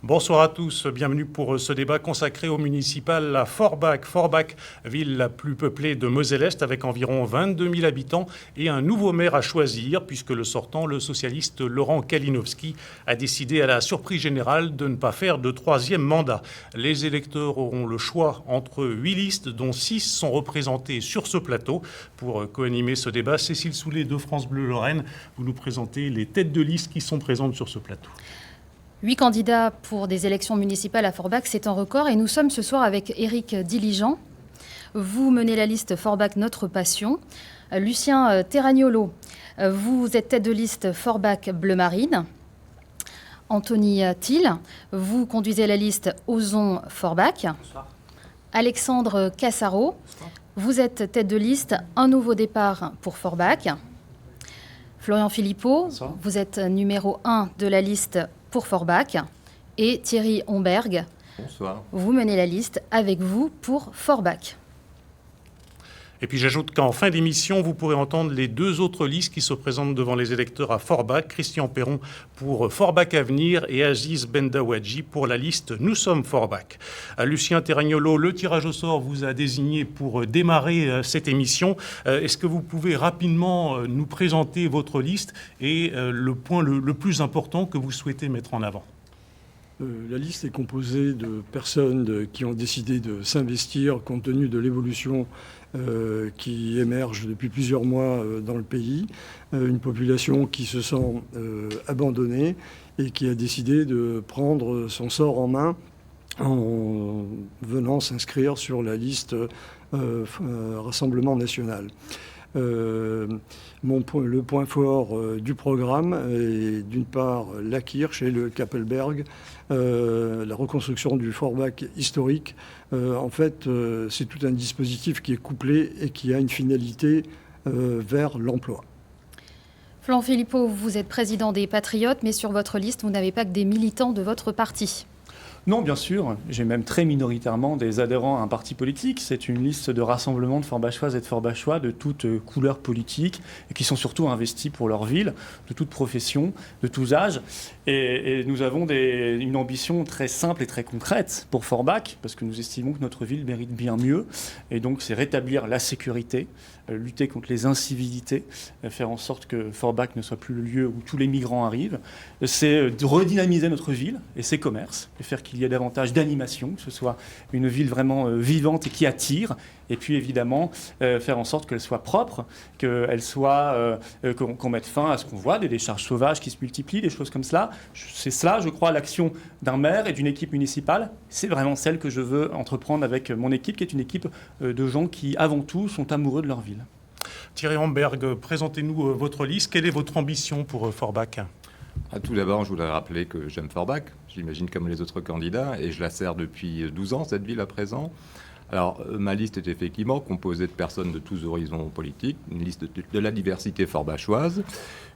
Bonsoir à tous, bienvenue pour ce débat consacré au municipal à Forbach. Forbach, ville la plus peuplée de Moselle-Est avec environ 22 000 habitants et un nouveau maire à choisir puisque le sortant, le socialiste Laurent Kalinowski, a décidé à la surprise générale de ne pas faire de troisième mandat. Les électeurs auront le choix entre 8 listes dont 6 sont représentées sur ce plateau. Pour co-animer ce débat, Cécile Soulet de France Bleu Lorraine, vous nous présentez les têtes de liste qui sont présentes sur ce plateau. 8 candidats pour des élections municipales à Forbach, c'est un record. Et nous sommes ce soir avec Éric Diligent. Vous menez la liste Forbach Notre Passion. Lucien Terragnolo, vous êtes tête de liste Forbach Bleu Marine. Anthony Thiel, vous conduisez la liste Osons Forbach. Bonsoir. Alexandre Cassaro, vous êtes tête de liste Un nouveau départ pour Forbach. Florian Philippot, Bonsoir. vous êtes numéro 1 de la liste pour Forbach. Et Thierry Homberg, bonsoir. Vous menez la liste avec vous pour Forbach. Et puis j'ajoute qu'en fin d'émission, vous pourrez entendre les 2 autres listes qui se présentent devant les électeurs à Forbach. Christian Perron pour Forbach Avenir et Aziz Bendawadji pour la liste Nous sommes Forbach. Lucien Terragnolo, le tirage au sort vous a désigné pour démarrer cette émission. Est-ce que vous pouvez rapidement nous présenter votre liste et le point le plus important que vous souhaitez mettre en avant ? La liste est composée de personnes qui ont décidé de s'investir compte tenu de l'évolution qui émerge depuis plusieurs mois dans le pays. Une population qui se sent abandonnée et qui a décidé de prendre son sort en main en venant s'inscrire sur la liste Rassemblement national. Le point fort du programme est d'une part la Kirche et le Kappelberg, la reconstruction du Forbach historique. En fait, c'est tout un dispositif qui est couplé et qui a une finalité vers l'emploi. Florian Philippot, vous êtes président des Patriotes, mais sur votre liste, vous n'avez pas que des militants de votre parti. Non, bien sûr. J'ai même très minoritairement des adhérents à un parti politique. C'est une liste de rassemblement de Forbachoises et de Forbachois de toutes couleurs politiques et qui sont surtout investis pour leur ville, de toute profession, de tous âges. Et nous avons une ambition très simple et très concrète pour Forbach, parce que nous estimons que notre ville mérite bien mieux. Et donc, c'est rétablir la sécurité, lutter contre les incivilités, faire en sorte que Forbach ne soit plus le lieu où tous les migrants arrivent. C'est de redynamiser notre ville et ses commerces, et faire qu'il y ait davantage d'animation, que ce soit une ville vraiment vivante et qui attire. Et puis évidemment, faire en sorte qu'elle soit propre, qu'elle soit, qu'on mette fin à ce qu'on voit, des décharges sauvages qui se multiplient, des choses comme cela. C'est cela, je crois, l'action d'un maire et d'une équipe municipale. C'est vraiment celle que je veux entreprendre avec mon équipe, qui est une équipe de gens qui, avant tout, sont amoureux de leur ville. Thierry Homberg, présentez-nous votre liste. Quelle est votre ambition pour Forbach ? Tout d'abord, je voudrais rappeler que j'aime Forbach, j'imagine comme les autres candidats, et je la sers depuis 12 ans, cette ville à présent. Alors, ma liste est effectivement composée de personnes de tous horizons politiques, une liste de la diversité forbachoise,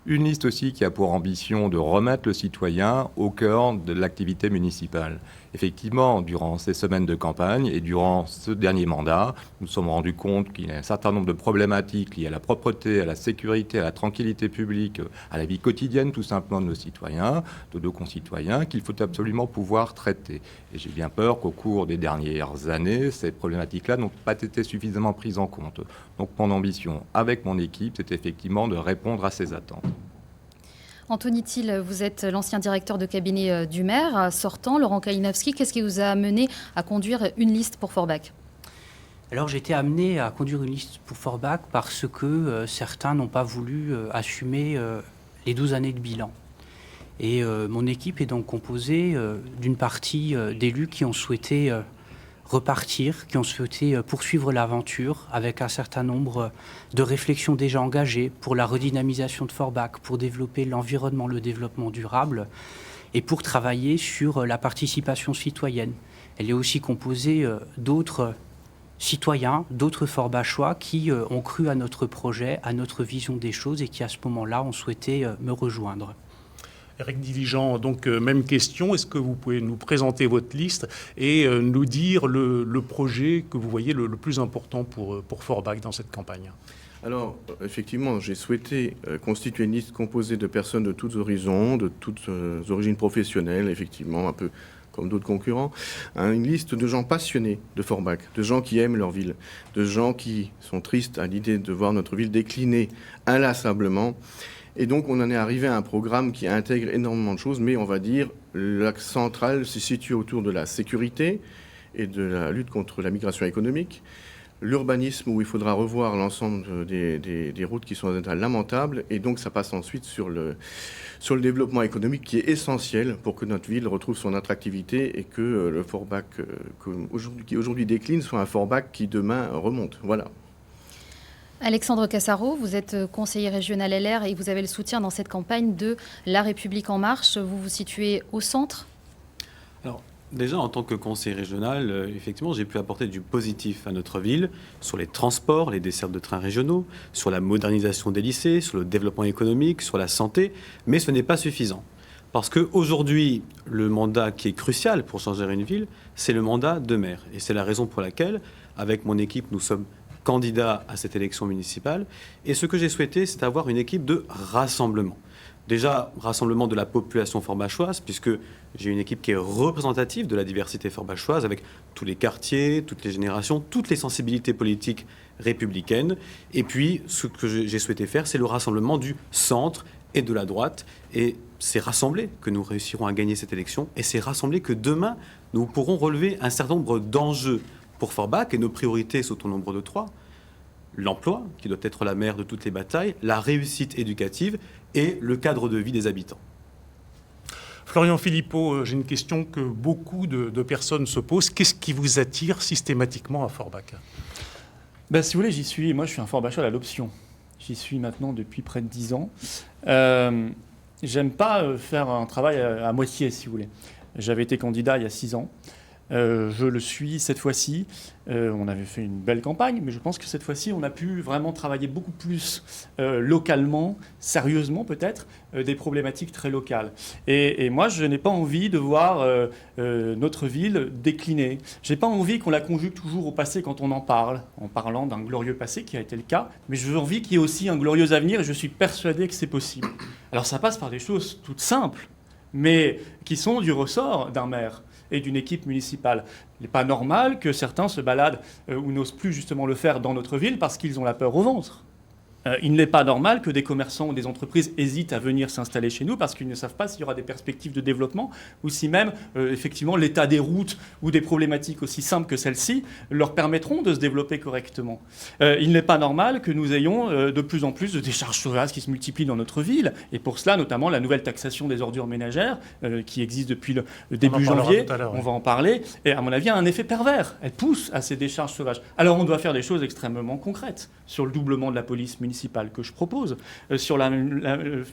une liste aussi qui a pour ambition de remettre le citoyen au cœur de l'activité municipale. Effectivement, durant ces semaines de campagne et durant ce dernier mandat, nous nous sommes rendus compte qu'il y a un certain nombre de problématiques liées à la propreté, à la sécurité, à la tranquillité publique, à la vie quotidienne tout simplement de nos citoyens, de nos concitoyens, qu'il faut absolument pouvoir traiter. Et j'ai bien peur qu'au cours des dernières années, ces problématiques-là n'ont pas été suffisamment prises en compte. Donc mon ambition avec mon équipe, c'est effectivement de répondre à ces attentes. Anthony Thiel, vous êtes l'ancien directeur de cabinet du maire sortant, Laurent Kalinowski. Qu'est-ce qui vous a amené à conduire une liste pour Forbach ? Alors j'ai été amené à conduire une liste pour Forbach parce que certains n'ont pas voulu assumer les 12 années de bilan. Et mon équipe est donc composée d'une partie d'élus qui ont souhaité repartir, qui ont souhaité poursuivre l'aventure avec un certain nombre de réflexions déjà engagées pour la redynamisation de Forbach, pour développer l'environnement, le développement durable et pour travailler sur la participation citoyenne. Elle est aussi composée d'autres citoyens, d'autres Forbachois qui ont cru à notre projet, à notre vision des choses et qui à ce moment-là ont souhaité me rejoindre. Éric Diligent, donc même question. Est-ce que vous pouvez nous présenter votre liste et nous dire le projet que vous voyez le plus important pour Forbach dans cette campagne ? Alors, effectivement, j'ai souhaité constituer une liste composée de personnes de tous horizons, de toutes origines professionnelles, effectivement, un peu comme d'autres concurrents, une liste de gens passionnés de Forbach, de gens qui aiment leur ville, de gens qui sont tristes à l'idée de voir notre ville décliner inlassablement. Et donc, on en est arrivé à un programme qui intègre énormément de choses, mais on va dire l'axe central se situe autour de la sécurité et de la lutte contre la migration économique, l'urbanisme où il faudra revoir l'ensemble des routes qui sont dans un état lamentable, et donc ça passe ensuite sur le développement économique qui est essentiel pour que notre ville retrouve son attractivité et que le Forbach qui aujourd'hui décline soit un Forbach qui demain remonte. Voilà. Alexandre Cassaro, vous êtes conseiller régional LR et vous avez le soutien dans cette campagne de La République En Marche. Vous vous situez au centre ? Alors, déjà, en tant que conseiller régional, effectivement, j'ai pu apporter du positif à notre ville sur les transports, les dessertes de trains régionaux, sur la modernisation des lycées, sur le développement économique, sur la santé, mais ce n'est pas suffisant. Parce qu'aujourd'hui, le mandat qui est crucial pour changer une ville, c'est le mandat de maire. Et c'est la raison pour laquelle, avec mon équipe, nous sommes candidats à cette élection municipale. Et ce que j'ai souhaité, c'est avoir une équipe de rassemblement. Déjà, rassemblement de la population forbachoise, puisque j'ai une équipe qui est représentative de la diversité forbachoise, avec tous les quartiers, toutes les générations, toutes les sensibilités politiques républicaines. Et puis, ce que j'ai souhaité faire, c'est le rassemblement du centre et de la droite. Et c'est rassemblé que nous réussirons à gagner cette élection. Et c'est rassemblé que demain, nous pourrons relever un certain nombre d'enjeux pour Forbach, et nos priorités sont au nombre de 3. L'emploi, qui doit être la mère de toutes les batailles, la réussite éducative et le cadre de vie des habitants. Florian Philippot, j'ai une question que beaucoup de personnes se posent. Qu'est-ce qui vous attire systématiquement à Forbach ? Si vous voulez, moi je suis un Forbachois à l'option. J'y suis maintenant depuis près de 10 ans. J'aime pas faire un travail à moitié, si vous voulez. J'avais été candidat il y a 6 ans. Je le suis cette fois-ci. On avait fait une belle campagne, mais je pense que cette fois-ci, on a pu vraiment travailler beaucoup plus localement, sérieusement peut-être, des problématiques très locales. Et moi, je n'ai pas envie de voir notre ville décliner. Je n'ai pas envie qu'on la conjugue toujours au passé quand on en parle, en parlant d'un glorieux passé qui a été le cas, mais j'ai envie qu'il y ait aussi un glorieux avenir et je suis persuadé que c'est possible. Alors ça passe par des choses toutes simples, mais qui sont du ressort d'un maire et d'une équipe municipale. Il n'est pas normal que certains se baladent ou n'osent plus justement le faire dans notre ville parce qu'ils ont la peur au ventre. Il n'est pas normal que des commerçants ou des entreprises hésitent à venir s'installer chez nous parce qu'ils ne savent pas s'il y aura des perspectives de développement ou si même, effectivement, l'état des routes ou des problématiques aussi simples que celles-ci leur permettront de se développer correctement. Il n'est pas normal que nous ayons de plus en plus de décharges sauvages qui se multiplient dans notre ville. Et pour cela, notamment, la nouvelle taxation des ordures ménagères qui existe depuis le début janvier, on va en parler, et à mon avis, a un effet pervers. Elle pousse à ces décharges sauvages. Alors on doit faire des choses extrêmement concrètes sur le doublement de la police municipale que je propose, sur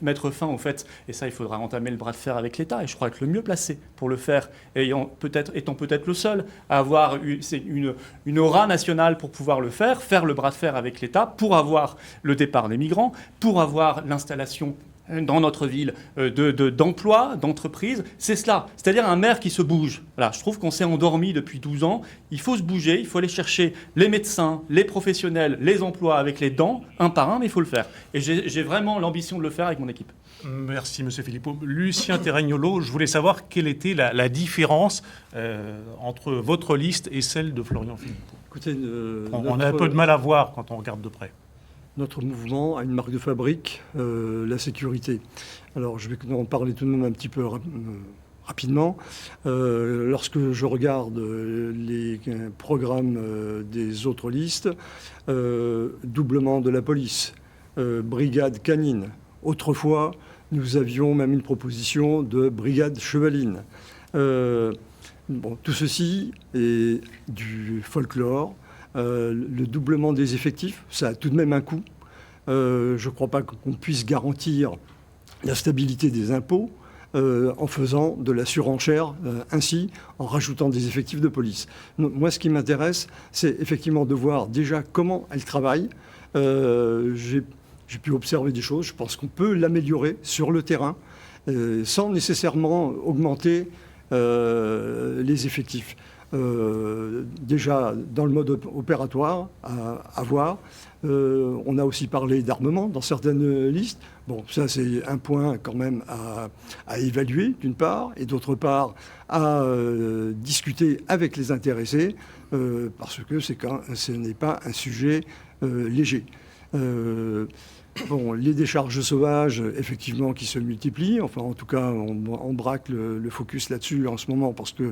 mettre fin au fait, et ça il faudra entamer le bras de fer avec l'État, et je crois être le mieux placé pour le faire, étant peut-être le seul à avoir une aura nationale pour pouvoir le faire le bras de fer avec l'État pour avoir le départ des migrants, pour avoir l'installation dans notre ville d'emplois, d'entreprises. C'est cela, c'est-à-dire un maire qui se bouge. Voilà, je trouve qu'on s'est endormi depuis 12 ans. Il faut se bouger, il faut aller chercher les médecins, les professionnels, les emplois avec les dents, un par un, mais il faut le faire. Et j'ai vraiment l'ambition de le faire avec mon équipe. Merci, M. Philippot. Lucien Terragnolo, je voulais savoir quelle était la différence entre votre liste et celle de Florian Philippot. Écoutez, on a un peu de mal à voir quand on regarde de près. Notre mouvement a une marque de fabrique, la sécurité. Alors, je vais en parler tout de même un petit peu rapidement. Lorsque je regarde les programmes des autres listes, doublement de la police, brigade canine. Autrefois, nous avions même une proposition de brigade chevaline. Tout ceci est du folklore. Le doublement des effectifs, ça a tout de même un coût. Je ne crois pas qu'on puisse garantir la stabilité des impôts en faisant de la surenchère ainsi, en rajoutant des effectifs de police. Moi, ce qui m'intéresse, c'est effectivement de voir déjà comment elle travaille. J'ai pu observer des choses. Je pense qu'on peut l'améliorer sur le terrain sans nécessairement augmenter les effectifs. déjà dans le mode opératoire à voir. On a aussi parlé d'armement dans certaines listes. Bon, ça c'est un point quand même à évaluer d'une part, et d'autre part à discuter avec les intéressés, parce que ce n'est pas un sujet léger. Bon, les décharges sauvages, effectivement, qui se multiplient. Enfin, en tout cas, on braque le focus là-dessus en ce moment parce que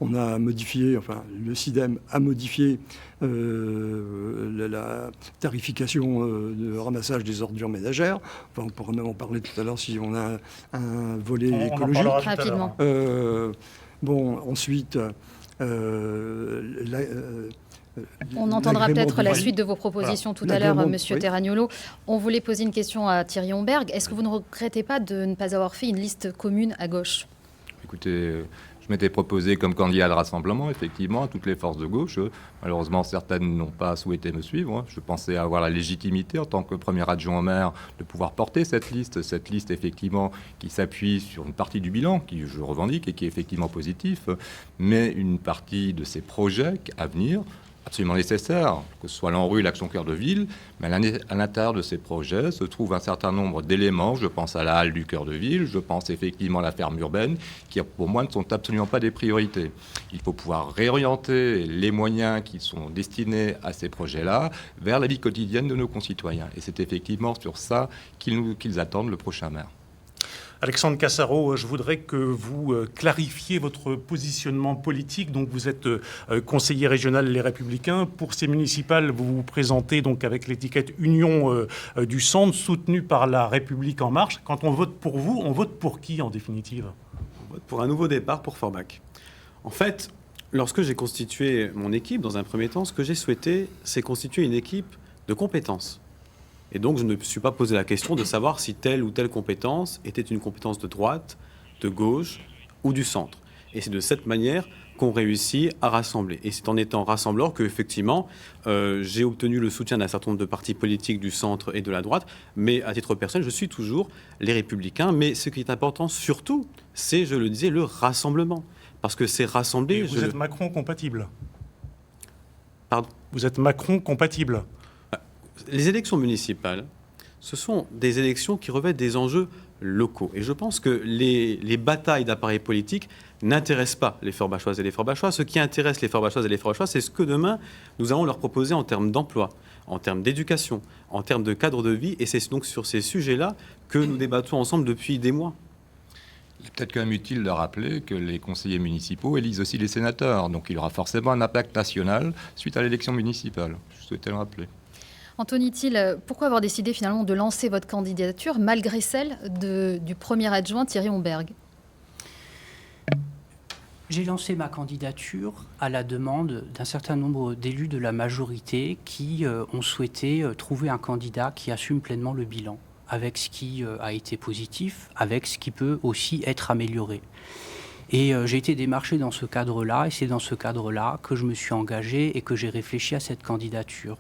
on a modifié, enfin, le CIDEM a modifié la tarification de ramassage des ordures ménagères. Enfin, on pourra même en parler tout à l'heure si on a un volet écologique. Rapidement. Bon, ensuite, on entendra peut-être la suite de vos propositions tout à l'heure, Monsieur Terragnolo. On voulait poser une question à Thierry Homberg. Est-ce que vous ne regrettez pas de ne pas avoir fait une liste commune à gauche? Écoutez, je m'étais proposé comme candidat de rassemblement, effectivement, à toutes les forces de gauche. Malheureusement, certaines n'ont pas souhaité me suivre. Je pensais avoir la légitimité, en tant que premier adjoint au maire, de pouvoir porter cette liste, effectivement, qui s'appuie sur une partie du bilan, qui je revendique et qui est effectivement positif, mais une partie de ces projets à venir, absolument nécessaire, que ce soit l'ANRU, l'Action Cœur de Ville, mais à l'intérieur de ces projets se trouve un certain nombre d'éléments. Je pense à la halle du Cœur de Ville, je pense effectivement à la ferme urbaine, qui pour moi ne sont absolument pas des priorités. Il faut pouvoir réorienter les moyens qui sont destinés à ces projets-là vers la vie quotidienne de nos concitoyens. Et c'est effectivement sur ça qu'ils attendent le prochain maire. Alexandre Cassaro, je voudrais que vous clarifiez votre positionnement politique. Donc, vous êtes conseiller régional Les Républicains. Pour ces municipales, vous vous présentez donc avec l'étiquette Union du Centre, soutenue par La République En Marche. Quand on vote pour vous, on vote pour qui en définitive? On vote pour un nouveau départ pour Forbach. En fait, lorsque j'ai constitué mon équipe, dans un premier temps, ce que j'ai souhaité, c'est constituer une équipe de compétences. Et donc, je ne me suis pas posé la question de savoir si telle ou telle compétence était une compétence de droite, de gauche ou du centre. Et c'est de cette manière qu'on réussit à rassembler. Et c'est en étant rassembleur qu'effectivement, j'ai obtenu le soutien d'un certain nombre de partis politiques du centre et de la droite. Mais à titre personnel, je suis toujours les Républicains. Mais ce qui est important surtout, c'est, je le disais, le rassemblement. Parce que c'est rassembler... Et vous êtes Macron compatible. Pardon ? Vous êtes Macron compatible. Les élections municipales, ce sont des élections qui revêtent des enjeux locaux. Et je pense que les batailles d'appareils politiques n'intéressent pas les Forbachoises et les Forbachois. Ce qui intéresse les Forbachoises et les Forbachois, c'est ce que demain, nous allons leur proposer en termes d'emploi, en termes d'éducation, en termes de cadre de vie. Et c'est donc sur ces sujets-là que nous débattons ensemble depuis des mois. Il est peut-être quand même utile de rappeler que les conseillers municipaux élisent aussi les sénateurs. Donc il y aura forcément un impact national suite à l'élection municipale. Je souhaitais le rappeler. Anthony Thill, pourquoi avoir décidé finalement de lancer votre candidature malgré celle du premier adjoint Thierry Homberg? J'ai lancé ma candidature à la demande d'un certain nombre d'élus de la majorité qui ont souhaité trouver un candidat qui assume pleinement le bilan, avec ce qui a été positif, avec ce qui peut aussi être amélioré. Et j'ai été démarché dans ce cadre-là, et c'est dans ce cadre-là que je me suis engagé et que j'ai réfléchi à cette candidature.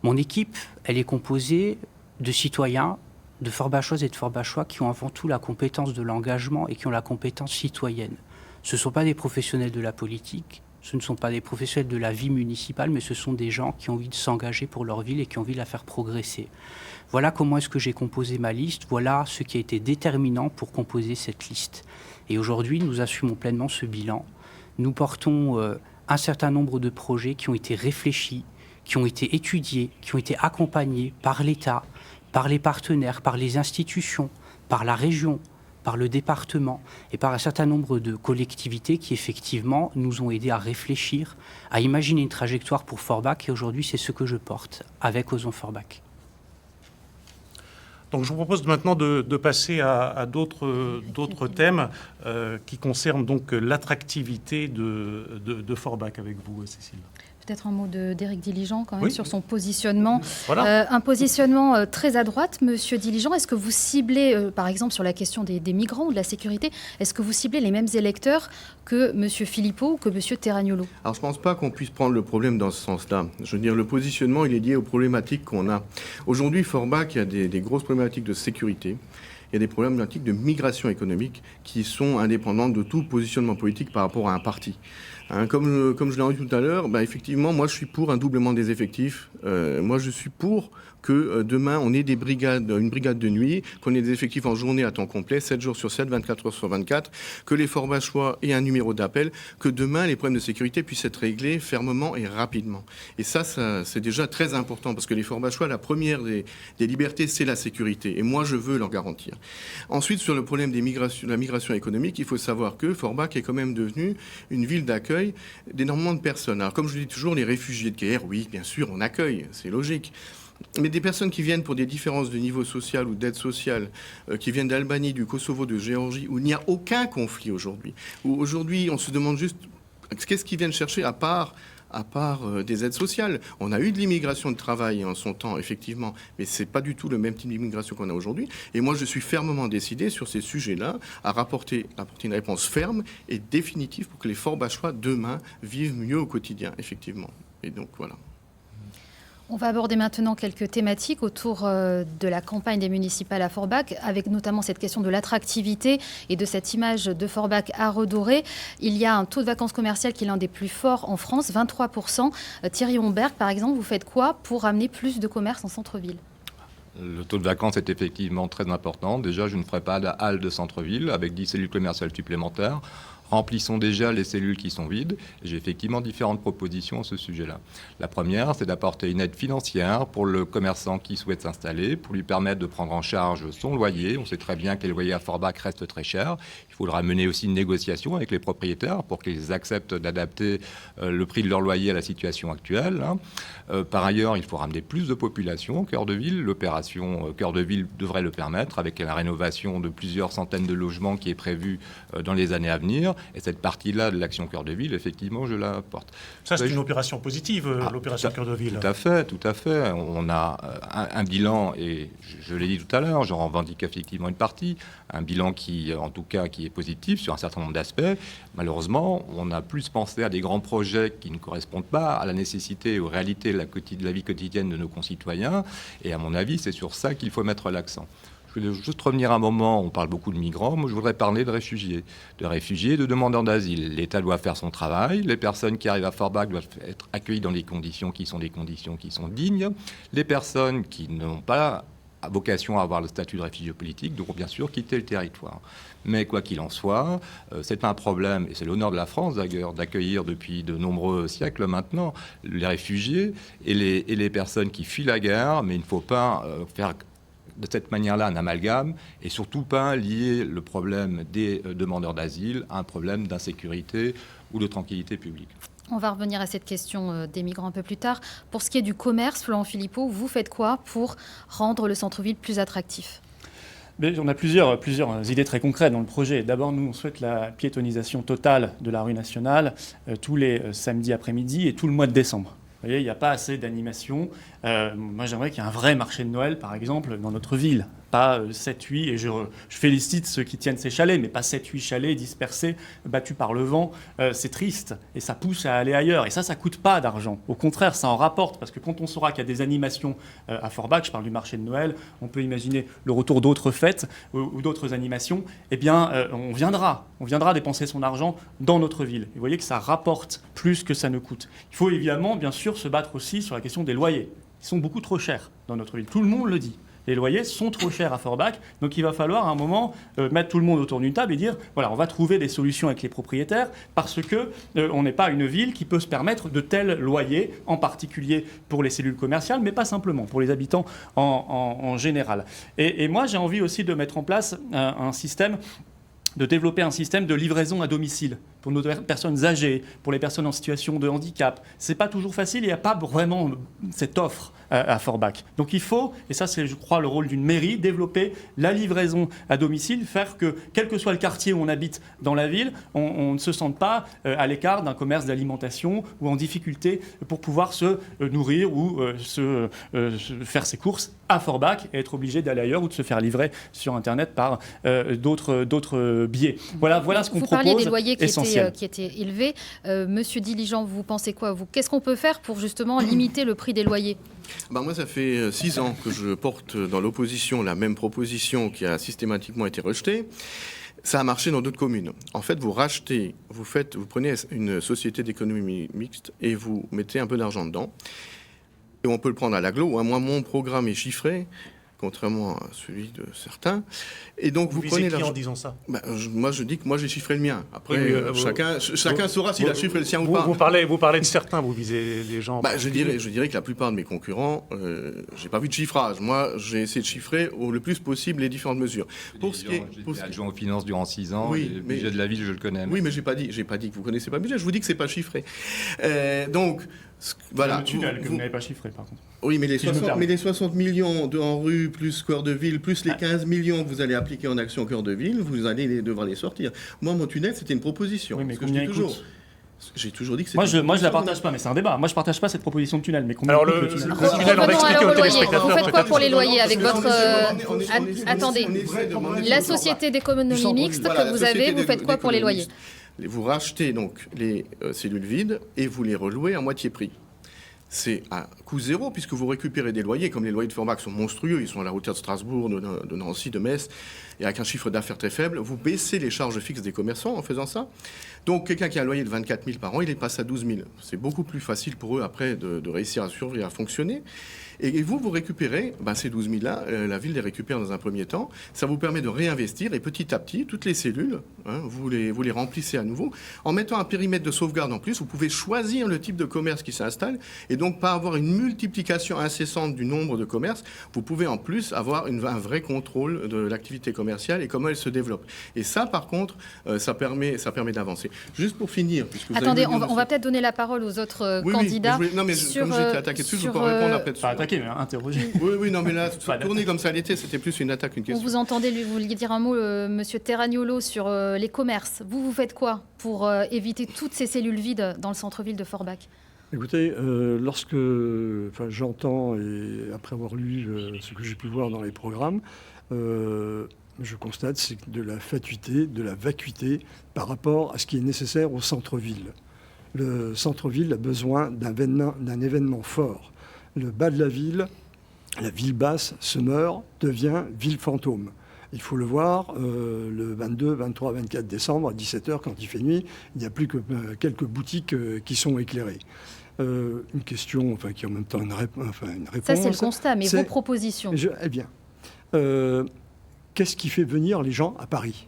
Mon équipe, elle est composée de citoyens, de Forbachoises et de Forbachois qui ont avant tout la compétence de l'engagement et qui ont la compétence citoyenne. Ce ne sont pas des professionnels de la politique, ce ne sont pas des professionnels de la vie municipale, mais ce sont des gens qui ont envie de s'engager pour leur ville et qui ont envie de la faire progresser. Voilà comment est-ce que j'ai composé ma liste, voilà ce qui a été déterminant pour composer cette liste. Et aujourd'hui, nous assumons pleinement ce bilan. Nous portons un certain nombre de projets qui ont été réfléchis, qui ont été étudiés, qui ont été accompagnés par l'État, par les partenaires, par les institutions, par la région, par le département et par un certain nombre de collectivités qui, effectivement, nous ont aidés à réfléchir, à imaginer une trajectoire pour Forbach. Et aujourd'hui, c'est ce que je porte avec Osons Forbach. Donc je vous propose maintenant de passer à d'autres thèmes qui concernent donc l'attractivité de Forbach avec vous, Cécile. Peut-être un mot d'Éric Diligent quand même Oui. sur son positionnement. Voilà. Un positionnement très à droite, Monsieur Diligent. Est-ce que vous ciblez, par exemple, sur la question des migrants ou de la sécurité, est-ce que vous ciblez les mêmes électeurs que Monsieur Philippot ou que Monsieur Terragnolo? Alors, je ne pense pas qu'on puisse prendre le problème dans ce sens-là. Je veux dire, le positionnement, il est lié aux problématiques qu'on a. Aujourd'hui, Forbach, il y a des grosses problématiques de sécurité. il y a des problématiques de migration économique qui sont indépendantes de tout positionnement politique par rapport à un parti. Comme je l'ai dit tout à l'heure, effectivement, moi je suis pour un doublement des effectifs. Moi je suis pour que demain on ait une brigade de nuit, qu'on ait des effectifs en journée à temps complet, 7 jours sur 7, 24 heures sur 24, que les Forbachois aient un numéro d'appel, que demain les problèmes de sécurité puissent être réglés fermement et rapidement. Et ça c'est déjà très important parce que les Forbachois, la première des libertés, c'est la sécurité. Et moi je veux leur garantir. Ensuite, sur le problème de la migration économique, il faut savoir que Forbach est quand même devenu une ville d'accueil d'énormément de personnes. Alors comme je dis toujours, les réfugiés de guerre, oui, bien sûr, on accueille, c'est logique. Mais des personnes qui viennent pour des différences de niveau social ou d'aide sociale, qui viennent d'Albanie, du Kosovo, de Géorgie, où il n'y a aucun conflit aujourd'hui, où aujourd'hui on se demande juste qu'est-ce qu'ils viennent chercher à part des aides sociales. On a eu de l'immigration de travail en son temps, effectivement, mais ce n'est pas du tout le même type d'immigration qu'on a aujourd'hui. Et moi, je suis fermement décidé sur ces sujets-là à apporter une réponse ferme et définitive pour que les Forbachois, demain, vivent mieux au quotidien, effectivement. Et donc, voilà. On va aborder maintenant quelques thématiques autour de la campagne des municipales à Forbach, avec notamment cette question de l'attractivité et de cette image de Forbach à redorer. Il y a un taux de vacances commerciales qui est l'un des plus forts en France, 23%. Thierry Homberg, par exemple, vous faites quoi pour amener plus de commerce en centre-ville ? Le taux de vacances est effectivement très important. Déjà, je ne ferai pas de halle de centre-ville avec 10 cellules commerciales supplémentaires. Remplissons déjà les cellules qui sont vides. J'ai effectivement différentes propositions à ce sujet-là. La première, c'est d'apporter une aide financière pour le commerçant qui souhaite s'installer, pour lui permettre de prendre en charge son loyer. On sait très bien que les loyers à Forbach restent très chers. Il faudra mener aussi une négociation avec les propriétaires pour qu'ils acceptent d'adapter le prix de leur loyer à la situation actuelle. Par ailleurs, il faut ramener plus de population au cœur de ville. L'opération cœur de ville devrait le permettre avec la rénovation de plusieurs centaines de logements qui est prévue dans les années à venir. Et cette partie-là de l'action cœur de ville, effectivement, je la porte. Ça, c'est une opération positive, l'opération cœur de ville. Tout à fait, tout à fait. On a un bilan, et je l'ai dit tout à l'heure, j'en revendique effectivement une partie, un bilan qui, en tout cas, qui est positif sur un certain nombre d'aspects. Malheureusement, on a plus pensé à des grands projets qui ne correspondent pas à la nécessité et aux réalités de la vie quotidienne de nos concitoyens. Et à mon avis, c'est sur ça qu'il faut mettre l'accent. Je voulais juste revenir un moment, on parle beaucoup de migrants, moi je voudrais parler de réfugiés, de demandeurs d'asile. L'État doit faire son travail, les personnes qui arrivent à Forbach doivent être accueillies dans des conditions qui sont dignes. Les personnes qui n'ont pas vocation à avoir le statut de réfugié politique devront bien sûr quitter le territoire. Mais quoi qu'il en soit, c'est un problème, et c'est l'honneur de la France d'ailleurs, d'accueillir depuis de nombreux siècles maintenant les réfugiés et les personnes qui fuient la guerre, mais il ne faut pas faire de cette manière-là un amalgame, et surtout pas lier le problème des demandeurs d'asile à un problème d'insécurité ou de tranquillité publique. On va revenir à cette question des migrants un peu plus tard. Pour ce qui est du commerce, Florent Philippot, vous faites quoi pour rendre le centre-ville plus attractif ? On a plusieurs idées très concrètes dans le projet. D'abord, nous, on souhaite la piétonisation totale de la rue nationale tous les samedis après-midi et tout le mois de décembre. Vous voyez, il n'y a pas assez d'animation. Moi, j'aimerais qu'il y ait un vrai marché de Noël, par exemple, dans notre ville. Pas 7-8, et je félicite ceux qui tiennent ces chalets, mais pas 7-8 chalets dispersés, battus par le vent. C'est triste, et ça pousse à aller ailleurs. Et ça ne coûte pas d'argent. Au contraire, ça en rapporte, parce que quand on saura qu'il y a des animations à Forbach, je parle du marché de Noël, on peut imaginer le retour d'autres fêtes ou d'autres animations, eh bien, on viendra dépenser son argent dans notre ville. Et vous voyez que ça rapporte plus que ça ne coûte. Il faut évidemment, bien sûr, se battre aussi sur la question des loyers. Ils sont beaucoup trop chers dans notre ville. Tout le monde le dit. Les loyers sont trop chers à Forbach, donc il va falloir à un moment mettre tout le monde autour d'une table et dire voilà, on va trouver des solutions avec les propriétaires parce que on n'est pas une ville qui peut se permettre de tels loyers, en particulier pour les cellules commerciales, mais pas simplement, pour les habitants en général. Et moi, j'ai envie aussi de mettre en place de développer un système de livraison à domicile pour nos personnes âgées, pour les personnes en situation de handicap. C'est pas toujours facile, il n'y a pas vraiment cette offre à Forbach. Donc il faut, et ça c'est je crois le rôle d'une mairie, développer la livraison à domicile, faire que quel que soit le quartier où on habite dans la ville, on ne se sente pas à l'écart d'un commerce d'alimentation ou en difficulté pour pouvoir se nourrir ou faire ses courses à Forbach et être obligé d'aller ailleurs ou de se faire livrer sur Internet par d'autres biais. Voilà ce qu'on propose. Vous parliez des loyers qui étaient élevés. Monsieur Diligent, vous pensez quoi, vous ? Qu'est-ce qu'on peut faire pour justement limiter le prix des loyers ? Moi, ça fait 6 ans que je porte dans l'opposition la même proposition qui a systématiquement été rejetée. Ça a marché dans d'autres communes. En fait, vous prenez une société d'économie mixte et vous mettez un peu d'argent dedans. Et on peut le prendre à l'agglo. Moi, mon programme est chiffré, contrairement à celui de certains. Et donc, vous prenez qui en disant ça? Moi, je dis que moi, j'ai chiffré le mien. Après, chacun saura s'il a chiffré le sien ou pas. Vous parlez de certains, vous visez les gens. Je dirais que la plupart de mes concurrents, j'ai pas vu de chiffrage. Moi, j'ai essayé de chiffrer le plus possible les différentes mesures. J'étais adjoint aux finances durant 6 ans. Oui, le budget de la ville, je le connais. Oui, mais j'ai pas dit que vous connaissez pas le budget. Je vous dis que c'est pas chiffré. Donc, voilà. Le tunnel que vous n'avez pas chiffré, par contre. Oui, mais les 60 millions en rue, plus cœur de ville, plus les 15 millions que vous allez appliquer en action cœur de ville, vous allez devoir les sortir. Moi, mon tunnel, c'était une proposition. Oui, mais combien il coûte ? J'ai toujours dit que c'était... Moi, je la partage pas, mais c'est un débat. Moi, je partage pas cette proposition de tunnel. Mais combien Revenons alors au loyer. Vous faites quoi pour les loyers avec votre... Attendez, la société d'économie mixte que vous avez, vous faites quoi pour les loyers ? Vous rachetez donc les cellules vides et vous les relouez à moitié prix. C'est à coût zéro, puisque vous récupérez des loyers, comme les loyers de Forbach sont monstrueux, ils sont à la hauteur de Strasbourg, de Nancy, de Metz, et avec un chiffre d'affaires très faible, vous baissez les charges fixes des commerçants en faisant ça. Donc quelqu'un qui a un loyer de 24 000 par an, il passe à 12 000. C'est beaucoup plus facile pour eux après de réussir à survivre, à fonctionner. Et vous récupérez ces 12 000-là, la ville les récupère dans un premier temps. Ça vous permet de réinvestir et petit à petit, toutes les cellules, vous les remplissez à nouveau. En mettant un périmètre de sauvegarde en plus, vous pouvez choisir le type de commerce qui s'installe et donc pas avoir une multiplication incessante du nombre de commerces. Vous pouvez en plus avoir un vrai contrôle de l'activité commerciale et comment elle se développe. Et ça, par contre, ça permet d'avancer. Juste pour finir... Attendez, on va peut-être donner la parole aux autres candidats. Oui, comme j'ai été attaqué dessus, je peux répondre après dessus. Pas attaqué, mais interroger. Oui, non, mais là, tourner comme ça l'été, c'était plus une attaque qu'une question. On vous entendait, vous vouliez dire un mot, Monsieur Terragnolo, sur les commerces. Vous faites quoi pour éviter toutes ces cellules vides dans le centre-ville de Forbach ? Écoutez, lorsque j'entends, et après avoir lu ce que j'ai pu voir dans les programmes, je constate c'est de la fatuité, de la vacuité par rapport à ce qui est nécessaire au centre-ville. Le centre-ville a besoin d'un événement fort. Le bas de la ville basse, se meurt, devient ville fantôme. Il faut le voir, le 22, 23, 24 décembre, à 17h, quand il fait nuit, il n'y a plus que quelques boutiques qui sont éclairées. Une question qui est en même temps une réponse. Ça, c'est le constat, mais vos propositions. Eh bien, qu'est-ce qui fait venir les gens à Paris ?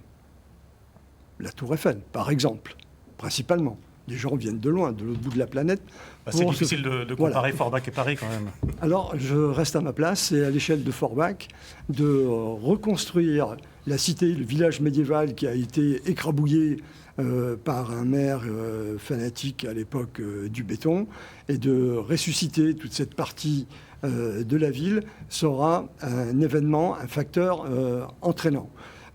La Tour Eiffel, par exemple, principalement. Les gens viennent de loin, de l'autre bout de la planète. C'est difficile de comparer Forbach et Paris, quand même. Alors, je reste à ma place, c'est à l'échelle de Forbach de reconstruire la cité, le village médiéval qui a été écrabouillé par un maire fanatique à l'époque du béton, et de ressusciter toute cette partie de la ville sera un événement, un facteur entraînant.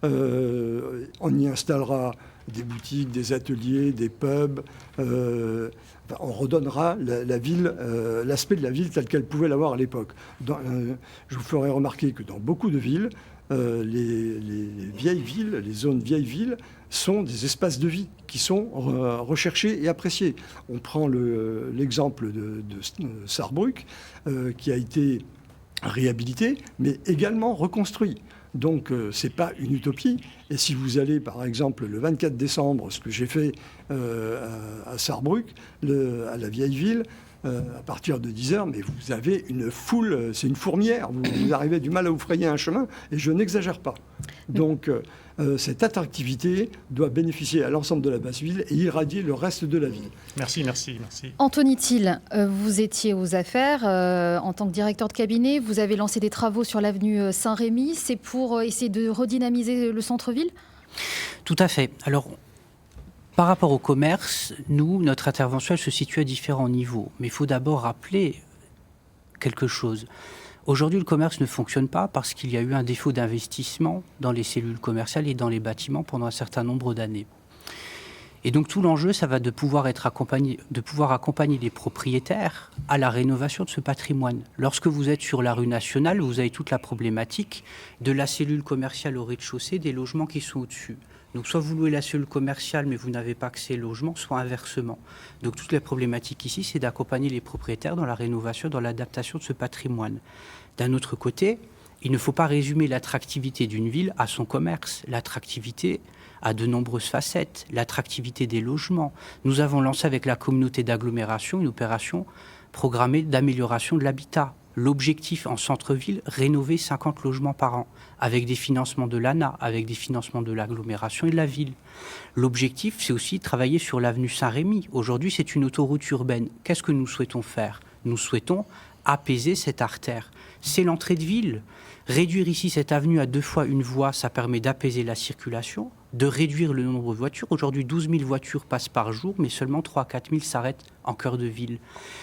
On y installera des boutiques, des ateliers, des pubs. On redonnera la ville, l'aspect de la ville tel qu'elle pouvait l'avoir à l'époque. Je vous ferai remarquer que dans beaucoup de villes, les vieilles villes, les zones vieilles villes, sont des espaces de vie qui sont recherchés et appréciés. On prend l'exemple de Sarrebruck, qui a été réhabilité, mais également reconstruit. Donc, ce n'est pas une utopie. Et si vous allez, par exemple, le 24 décembre, ce que j'ai fait à Sarrebruck, à la vieille ville, à partir de 10h, mais vous avez une foule, c'est une fourmière. Vous arrivez du mal à vous frayer un chemin, et je n'exagère pas. Donc, cette attractivité doit bénéficier à l'ensemble de la basse ville et irradier le reste de la ville. Merci. Anthony Thill, vous étiez aux affaires en tant que directeur de cabinet. Vous avez lancé des travaux sur l'avenue Saint-Rémy. C'est pour essayer de redynamiser le centre-ville ? Tout à fait. Alors, par rapport au commerce, notre intervention elle se situe à différents niveaux. Mais il faut d'abord rappeler quelque chose. Aujourd'hui, le commerce ne fonctionne pas parce qu'il y a eu un défaut d'investissement dans les cellules commerciales et dans les bâtiments pendant un certain nombre d'années. Et donc tout l'enjeu, ça va de pouvoir accompagner les propriétaires à la rénovation de ce patrimoine. Lorsque vous êtes sur la rue nationale, vous avez toute la problématique de la cellule commerciale au rez-de-chaussée, des logements qui sont au-dessus. Donc soit vous louez la cellule commerciale, mais vous n'avez pas accès au logement, soit inversement. Donc toute la problématique ici, c'est d'accompagner les propriétaires dans la rénovation, dans l'adaptation de ce patrimoine. D'un autre côté, il ne faut pas résumer l'attractivité d'une ville à son commerce. L'attractivité a de nombreuses facettes. L'attractivité des logements. Nous avons lancé avec la communauté d'agglomération une opération programmée d'amélioration de l'habitat. L'objectif en centre-ville, rénover 50 logements par an, avec des financements de l'ANA, avec des financements de l'agglomération et de la ville. L'objectif, c'est aussi travailler sur l'avenue Saint-Rémy. Aujourd'hui, c'est une autoroute urbaine. Qu'est-ce que nous souhaitons faire? Nous souhaitons apaiser cette artère. C'est l'entrée de ville. Réduire ici cette avenue à 2 fois une voie, ça permet d'apaiser la circulation, de réduire le nombre de voitures. Aujourd'hui, 12 000 voitures passent par jour, mais seulement 3 000 à 4 000 s'arrêtent en cœur de ville.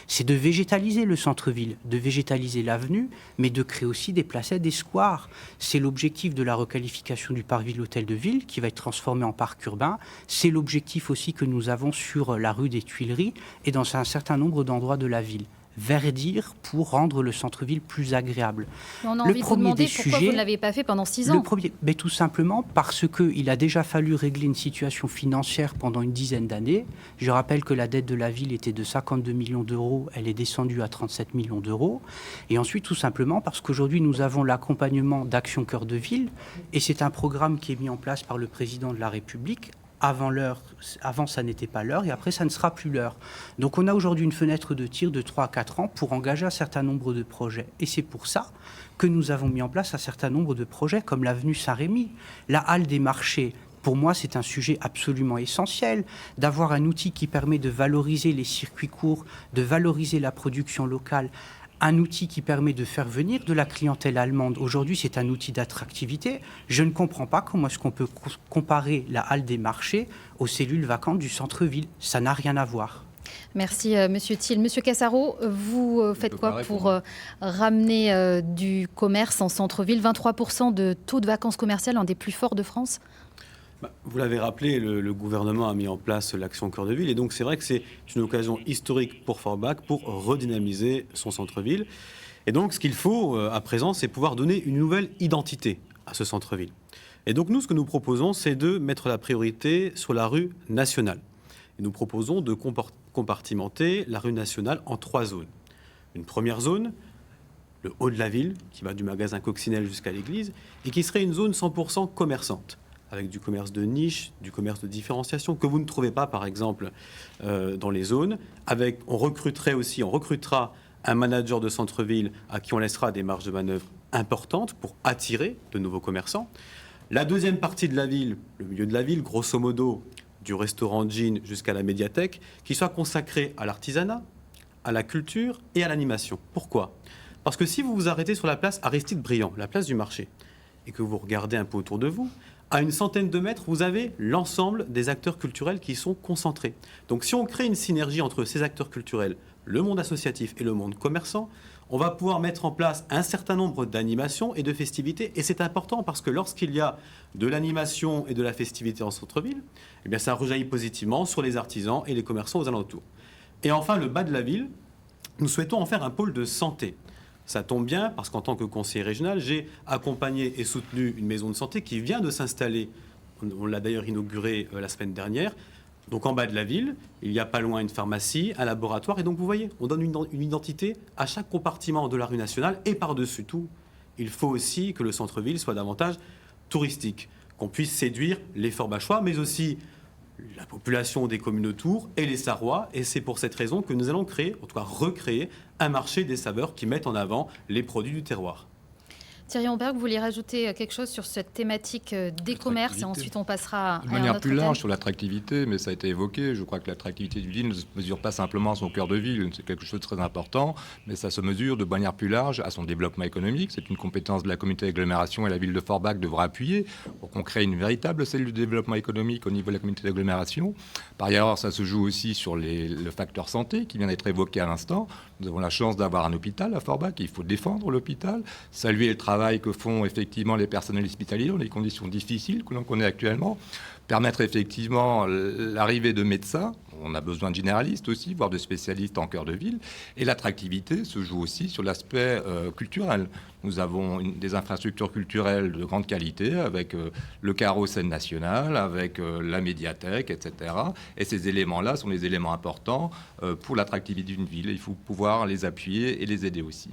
C'est de végétaliser le centre-ville, de végétaliser l'avenue, mais de créer aussi des placettes, des squares. C'est l'objectif de la requalification du parc ville-hôtel de ville, qui va être transformé en parc urbain. C'est l'objectif aussi que nous avons sur la rue des Tuileries et dans un certain nombre d'endroits de la ville. Verdir pour rendre le centre-ville plus agréable. Mais on a envie de vous demander pourquoi vous ne l'avez pas fait pendant 6 ans. Mais tout simplement parce qu'il a déjà fallu régler une situation financière pendant une dizaine d'années. Je rappelle que la dette de la ville était de 52 millions d'euros, elle est descendue à 37 millions d'euros. Et ensuite, tout simplement parce qu'aujourd'hui, nous avons l'accompagnement d'Action Cœur de Ville, et c'est un programme qui est mis en place par le président de la République. Avant, ça n'était pas l'heure, et après, ça ne sera plus l'heure. Donc, on a aujourd'hui une fenêtre de tir de 3 à 4 ans pour engager un certain nombre de projets. Et c'est pour ça que nous avons mis en place un certain nombre de projets, comme l'avenue Saint-Rémy, la halle des marchés. Pour moi, c'est un sujet absolument essentiel, d'avoir un outil qui permet de valoriser les circuits courts, de valoriser la production locale, un outil qui permet de faire venir de la clientèle allemande. Aujourd'hui, c'est un outil d'attractivité. Je ne comprends pas comment est-ce qu'on peut comparer la halle des marchés aux cellules vacantes du centre-ville. Ça n'a rien à voir. Merci, Monsieur Thiel. Monsieur Cassaro, vous faites quoi pour ramener du commerce en centre-ville? 23% de taux de vacances commerciales, un des plus forts de France. Vous l'avez rappelé, le gouvernement a mis en place l'Action Cœur de Ville, et donc c'est vrai que c'est une occasion historique pour Forbach pour redynamiser son centre-ville. Et donc ce qu'il faut à présent, c'est pouvoir donner une nouvelle identité à ce centre-ville. Et donc nous, ce que nous proposons, c'est de mettre la priorité sur la rue nationale. Et nous proposons de compartimenter la rue nationale en 3 zones. Une première zone, le haut de la ville, qui va du magasin Coccinelle jusqu'à l'église, et qui serait une zone 100% commerçante, avec du commerce de niche, du commerce de différenciation, que vous ne trouvez pas, par exemple, dans les zones. On recrutera un manager de centre-ville à qui on laissera des marges de manœuvre importantes pour attirer de nouveaux commerçants. La deuxième partie de la ville, le milieu de la ville, grosso modo, du restaurant Jean jusqu'à la médiathèque, qui soit consacré à l'artisanat, à la culture et à l'animation. Pourquoi ? Parce que si vous vous arrêtez sur la place Aristide Briand, la place du marché, et que vous regardez un peu autour de vous, à une centaine de mètres, vous avez l'ensemble des acteurs culturels qui sont concentrés. Donc si on crée une synergie entre ces acteurs culturels, le monde associatif et le monde commerçant, on va pouvoir mettre en place un certain nombre d'animations et de festivités. Et c'est important parce que lorsqu'il y a de l'animation et de la festivité en centre-ville, eh bien ça rejaillit positivement sur les artisans et les commerçants aux alentours. Et enfin, le bas de la ville, nous souhaitons en faire un pôle de santé. Ça tombe bien parce qu'en tant que conseiller régional, j'ai accompagné et soutenu une maison de santé qui vient de s'installer. On l'a d'ailleurs inaugurée la semaine dernière. Donc en bas de la ville, il y a pas loin une pharmacie, un laboratoire. Et donc vous voyez, on donne une identité à chaque compartiment de la rue nationale. Et par-dessus tout, il faut aussi que le centre-ville soit davantage touristique, qu'on puisse séduire les Forbachois, mais aussi la population des communes autour et les Sarrois. Et c'est pour cette raison que nous allons créer, en tout cas recréer, un marché des saveurs qui mettent en avant les produits du terroir. Thierry Homberg, vous voulez rajouter quelque chose sur cette thématique des commerces et ensuite on passera de manière plus large sur l'attractivité, mais ça a été évoqué. Je crois que l'attractivité d'une ville ne se mesure pas simplement à son cœur de ville, c'est quelque chose de très important, mais ça se mesure de manière plus large à son développement économique. C'est une compétence de la communauté d'agglomération et la ville de Forbach devra appuyer pour qu'on crée une véritable cellule de développement économique au niveau de la communauté d'agglomération. Par ailleurs, ça se joue aussi sur le facteur santé qui vient d'être évoqué à l'instant. Nous avons la chance d'avoir un hôpital à Forbach, il faut défendre l'hôpital, saluer le travail travail que font effectivement les personnels hospitaliers dans les conditions difficiles que l'on connaît actuellement, permettre effectivement l'arrivée de médecins. On a besoin de généralistes aussi, voire de spécialistes en cœur de ville. Et l'attractivité se joue aussi sur l'aspect culturel. Nous avons des infrastructures culturelles de grande qualité, avec le carreau scène nationale, avec la médiathèque, etc. Et ces éléments-là sont les éléments importants pour l'attractivité d'une ville. Il faut pouvoir les appuyer et les aider aussi.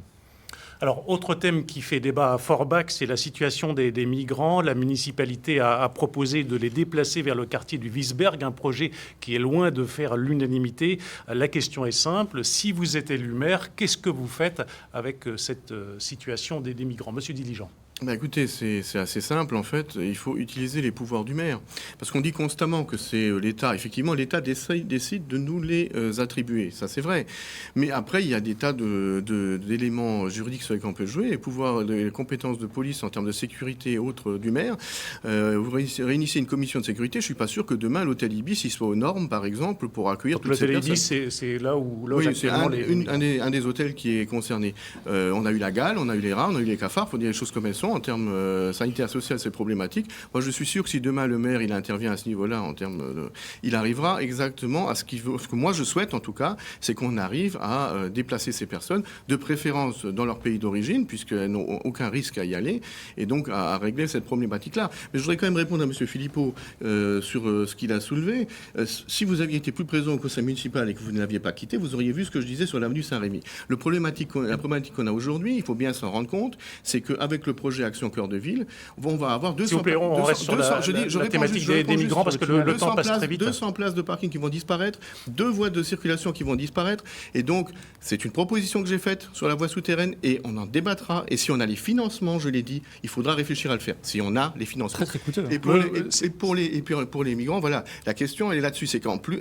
Alors, autre thème qui fait débat à Forbach, c'est la situation des migrants. La municipalité a proposé de les déplacer vers le quartier du Wiesberg, un projet qui est loin de faire l'unanimité. La question est simple. Si vous êtes élu maire, qu'est-ce que vous faites avec cette situation des migrants? Monsieur Diligent. Écoutez, c'est assez simple en fait. Il faut utiliser les pouvoirs du maire. Parce qu'on dit constamment que c'est l'État. Effectivement, l'État décide de nous les attribuer. Ça, c'est vrai. Mais après, il y a des tas d'éléments juridiques sur lesquels on peut jouer. Les pouvoirs, les compétences de police en termes de sécurité et autres du maire. Vous réunissez une commission de sécurité. Je ne suis pas sûr que demain, l'hôtel Ibis, il soit aux normes, par exemple, pour accueillir toutes ces personnes. L'hôtel Ibis, c'est là où oui, c'est un des hôtels qui est concerné. On a eu la gale, on a eu les rats, on a eu les cafards. Il faut dire les choses comme elles sont. En termes sanitaires, sociaux, c'est problématique. Moi, je suis sûr que si demain le maire il intervient à ce niveau-là, il arrivera exactement à ce qu'il veut. Ce que moi je souhaite, en tout cas, c'est qu'on arrive à déplacer ces personnes, de préférence dans leur pays d'origine, puisqu'elles n'ont aucun risque à y aller, et donc à régler cette problématique-là. Mais je voudrais quand même répondre à M. Philippot sur ce qu'il a soulevé. Si vous aviez été plus présent au conseil municipal et que vous ne l'aviez pas quitté, vous auriez vu ce que je disais sur l'avenue Saint-Rémy. La problématique qu'on a aujourd'hui, il faut bien s'en rendre compte, c'est qu'avec le projet Action Cœur de Ville, on va avoir 200... S'il vous plaît, on reste sur la thématique des migrants, parce que le temps passe très vite. 200 places de parking qui vont disparaître, 2 voies de circulation qui vont disparaître, et donc c'est une proposition que j'ai faite sur la voie souterraine, et on en débattra, et si on a les financements, je l'ai dit, il faudra réfléchir à le faire, si on a les financements. Très coûteux. Et pour les migrants, voilà, la question elle est là-dessus, c'est qu'en plus,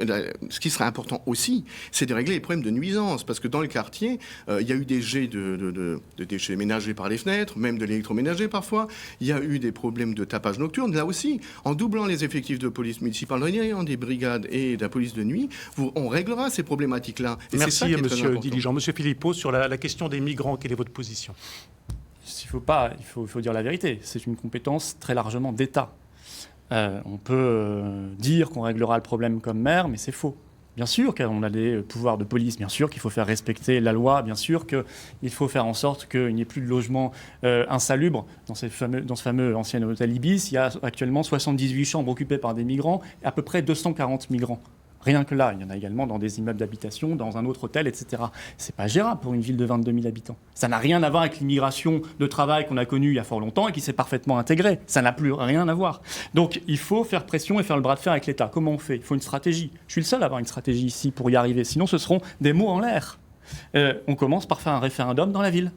ce qui serait important aussi, c'est de régler les problèmes de nuisance, parce que dans le quartier, il y a eu des jets de déchets ménagers par les fenêtres, même de l'électroménager parfois. Il y a eu des problèmes de tapage nocturne. Là aussi, en doublant les effectifs de police municipale, en ayant des brigades et de la police de nuit, on réglera ces problématiques-là. Et merci, monsieur Diligent. Monsieur Philippot, sur la question des migrants, quelle est votre position? Il faut dire la vérité. C'est une compétence très largement d'État. On peut dire qu'on réglera le problème comme maire, mais c'est faux. Bien sûr qu'on a des pouvoirs de police, bien sûr qu'il faut faire respecter la loi, bien sûr qu'il faut faire en sorte qu'il n'y ait plus de logements insalubres. Dans ce fameux ancien hôtel Ibis, il y a actuellement 78 chambres occupées par des migrants et à peu près 240 migrants. Rien que là, il y en a également dans des immeubles d'habitation, dans un autre hôtel, etc. C'est pas gérable pour une ville de 22 000 habitants. Ça n'a rien à voir avec l'immigration de travail qu'on a connue il y a fort longtemps et qui s'est parfaitement intégrée. Ça n'a plus rien à voir. Donc il faut faire pression et faire le bras de fer avec l'État. Comment on fait? Il faut une stratégie. Je suis le seul à avoir une stratégie ici pour y arriver. Sinon, ce seront des mots en l'air. On commence par faire un référendum dans la ville.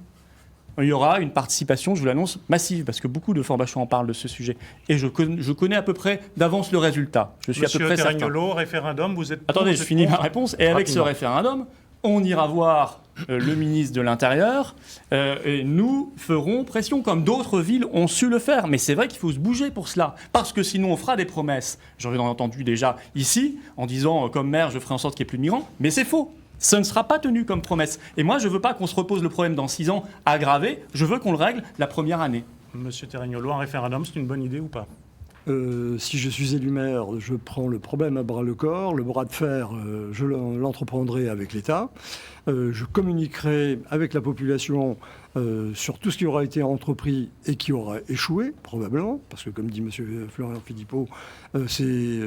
Il y aura une participation, je vous l'annonce, massive, parce que beaucoup de Forbachois en parlent de ce sujet. Et je connais à peu près d'avance le résultat. Je suis à peu près certain. Monsieur Teragnolo, référendum, vous êtes... Attendez, je finis ma réponse. Et avec ce référendum, on ira voir le ministre de l'Intérieur et nous ferons pression, comme d'autres villes ont su le faire. Mais c'est vrai qu'il faut se bouger pour cela, parce que sinon on fera des promesses. J'en ai entendu déjà ici, en disant, comme maire, je ferai en sorte qu'il n'y ait plus de migrants, mais c'est faux. Ça ne sera pas tenu comme promesse. Et moi, je ne veux pas qu'on se repose le problème dans 6 ans aggravé. Je veux qu'on le règle la première année. Monsieur Teragnolo, un référendum, c'est une bonne idée ou pas? Si je suis élu maire, je prends le problème à bras le corps. Le bras de fer, je l'entreprendrai avec l'État. Je communiquerai avec la population sur tout ce qui aura été entrepris et qui aura échoué, probablement, parce que comme dit M. Florian Philippot, c'est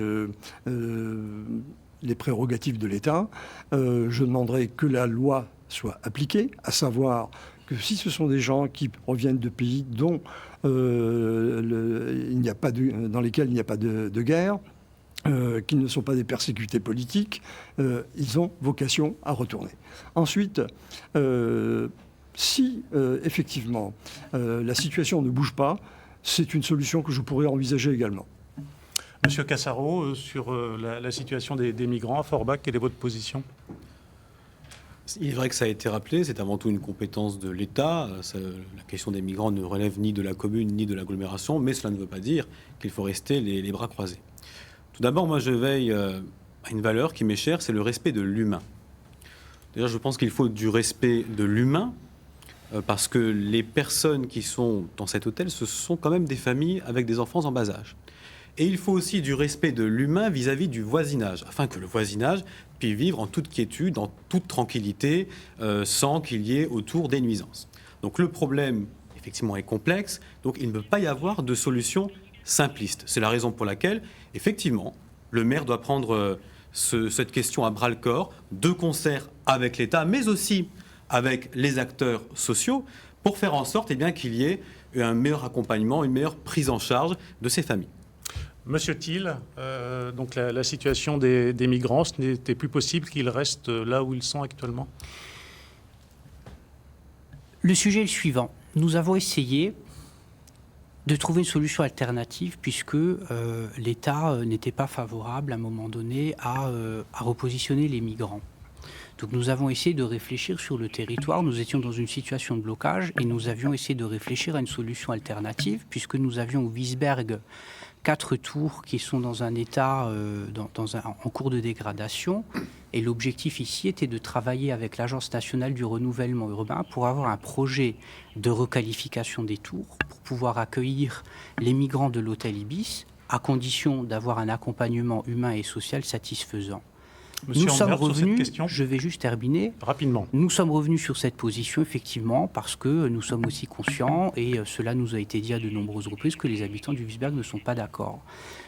les prérogatives de l'État. Je demanderai que la loi soit appliquée, à savoir que si ce sont des gens qui proviennent de pays dont il n'y a pas dans lesquels il n'y a pas de guerre, qui ne sont pas des persécutés politiques, ils ont vocation à retourner. Ensuite, si effectivement la situation ne bouge pas, c'est une solution que je pourrais envisager également. Monsieur Cassaro, sur la situation des migrants à Forbach, quelle est votre position? Il est vrai que ça a été rappelé, c'est avant tout une compétence de l'État. La question des migrants ne relève ni de la commune ni de l'agglomération, mais cela ne veut pas dire qu'il faut rester les bras croisés. Tout d'abord, moi je veille à une valeur qui m'est chère, c'est le respect de l'humain. D'ailleurs, je pense qu'il faut du respect de l'humain parce que les personnes qui sont dans cet hôtel, ce sont quand même des familles avec des enfants en bas âge. Et il faut aussi du respect de l'humain vis-à-vis du voisinage, afin que le voisinage puisse vivre en toute quiétude, en toute tranquillité, sans qu'il y ait autour des nuisances. Donc le problème, effectivement, est complexe, donc il ne peut pas y avoir de solution simpliste. C'est la raison pour laquelle, effectivement, le maire doit prendre cette question à bras-le-corps, de concert avec l'État, mais aussi avec les acteurs sociaux, pour faire en sorte qu'il y ait un meilleur accompagnement, une meilleure prise en charge de ces familles. Monsieur Thiel, donc la situation des migrants, ce n'était plus possible qu'ils restent là où ils sont actuellement? Le sujet est le suivant. Nous avons essayé de trouver une solution alternative puisque l'État n'était pas favorable à un moment donné à repositionner les migrants. Donc nous avons essayé de réfléchir sur le territoire. Nous étions dans une situation de blocage et nous avions essayé de réfléchir à une solution alternative puisque nous avions au Wiesberg 4 tours qui sont dans un état en cours de dégradation. Et l'objectif ici était de travailler avec l'Agence nationale du renouvellement urbain pour avoir un projet de requalification des tours, pour pouvoir accueillir les migrants de l'hôtel Ibis, à condition d'avoir un accompagnement humain et social satisfaisant. Monsieur Nous sommes Ambert, sur cette revenus, question je vais juste terminer. Rapidement. Nous sommes revenus sur cette position, effectivement, parce que nous sommes aussi conscients, et cela nous a été dit à de nombreuses reprises, que les habitants du Wiesberg ne sont pas d'accord.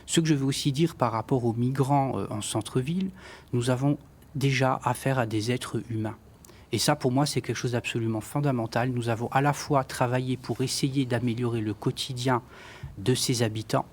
Ce que je veux aussi dire par rapport aux migrants en centre-ville, nous avons déjà affaire à des êtres humains. Et ça, pour moi, c'est quelque chose d'absolument fondamental. Nous avons à la fois travaillé pour essayer d'améliorer le quotidien de ces habitants,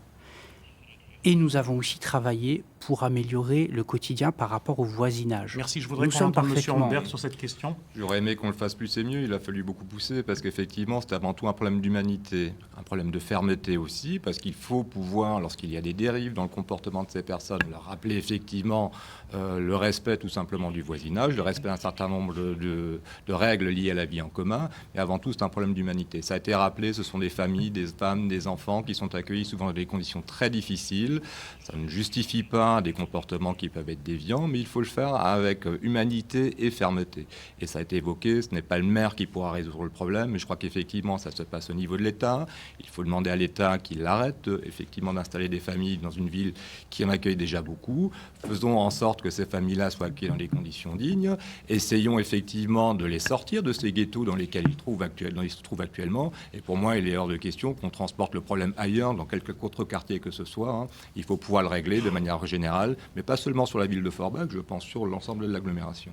et nous avons aussi travaillé pour améliorer le quotidien par rapport au voisinage. Merci, je voudrais qu'on entende M. Ambert sur cette question. J'aurais aimé qu'on le fasse plus et mieux, il a fallu beaucoup pousser, parce qu'effectivement, c'est avant tout un problème d'humanité, un problème de fermeté aussi, parce qu'il faut pouvoir, lorsqu'il y a des dérives dans le comportement de ces personnes, leur rappeler effectivement le respect tout simplement du voisinage, le respect d'un certain nombre de règles liées à la vie en commun, et avant tout, c'est un problème d'humanité. Ça a été rappelé, ce sont des familles, des femmes, des enfants qui sont accueillis souvent dans des conditions très difficiles. Ça ne justifie pas des comportements qui peuvent être déviants, mais il faut le faire avec humanité et fermeté. Et ça a été évoqué, ce n'est pas le maire qui pourra résoudre le problème, mais je crois qu'effectivement, ça se passe au niveau de l'État. Il faut demander à l'État qu'il arrête effectivement d'installer des familles dans une ville qui en accueille déjà beaucoup. Faisons en sorte que ces familles-là soient accueillies dans des conditions dignes. Essayons effectivement de les sortir de ces ghettos dans lesquels ils se trouvent actuellement. Et pour moi, il est hors de question qu'on transporte le problème ailleurs, dans quelque autre quartier que ce soit. Il faut pouvoir le régler de manière générale, mais pas seulement sur la ville de Forbach, je pense sur l'ensemble de l'agglomération.